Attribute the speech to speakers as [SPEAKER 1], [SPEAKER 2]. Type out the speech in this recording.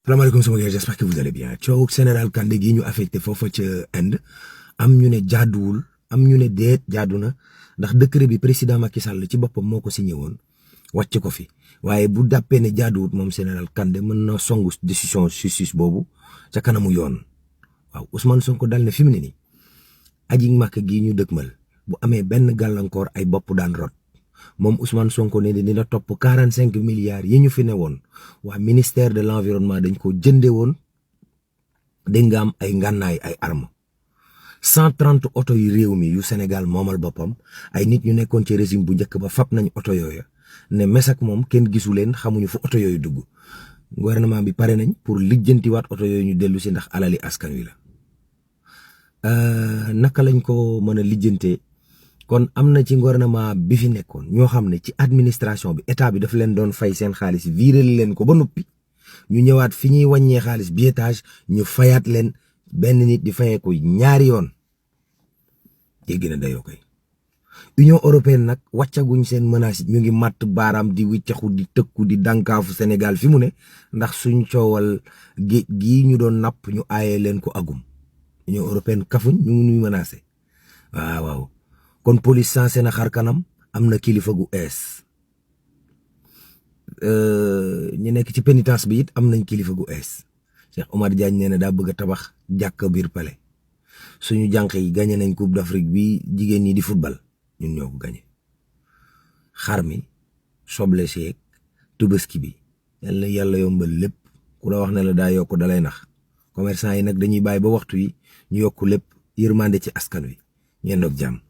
[SPEAKER 1] salaamaaleykum sama gars, j'espère que vous allez bien. Coow général Kandé gi ñu affecté foofa ca Inde am ñu ne jaaduwul am ñu ne déet jaadu na ndax décret bi président Macky Sall ci boppam moo ko signé woon wàcc ko fi waaye bu dàppee ne jaaduwut moom général Kandé mën na songu décision justice boobu ca kanamu yoon. waaw Ousmane Sonko dal ne fi mu ne nii aji Makka gi ñu dëkkmal bu amee benn gàllankoor ay bopp daan rot. moom Ousmane Sonko ne dina topp 45 milliards yi ñu fi ne woon waa ministère de l'environnement dañ ko jënde woon dégg nga am ay ngànnaay ay armes 130 oto yu réew mi yu Sénégal moomal boppam ay nit ñu nekkoon ci régime bu njëkk ba fab nañ oto yooya ne mesak moom kenn gisu leen xamuñu fu oto yooyu dugg gouvernement bi pare nañ pour lijjantiwaat oto yooyu ñu dellu si ndax alali askan wi la naka lañ ko mën a lijjantee. kon am na ci gouvernement bi fi nekkoon ñoo xam ne ci administration bi état bi daf leen doon fay seen xaalis viréel leen ko ba noppi ñu ñëwaat fi ñuy wàññee xaalis billetage ñu fayaat leen benn nit di fayee ko ñaari yoon jéggi na dayoo koy. Union européenne nag wàccaguñ seen menace ñu ngi matt baaraam di wiccaxu di tëkku di dànkaafu Sénégal fi mu ne ndax suñ coowal géej gii ñu doon napp ñu aaye leen ko agum Union européenne kafuñ ñu ngi nuy menacé waaw. kon police sensé na xar kanam am na kilifa gu ees ñu nekk ci pénitence bi it am nañ kilifa gu ees Cheikh Omar Diagne nee na daa bëgg a tabax jàkka biir palais suñu jànq yi gagné nañ coupe d'Afrique bi jigéen ñi di football ñun ñoo ko gagné xar mi soble seeg tubaski bi yàlla yombal lépp ku la wax ne la daa yokk dalay nax commerçant yi nag dañuy bàyyi ba waxtu yi ñu yokk lépp yërmande ci askan wi ñeen doog jàmm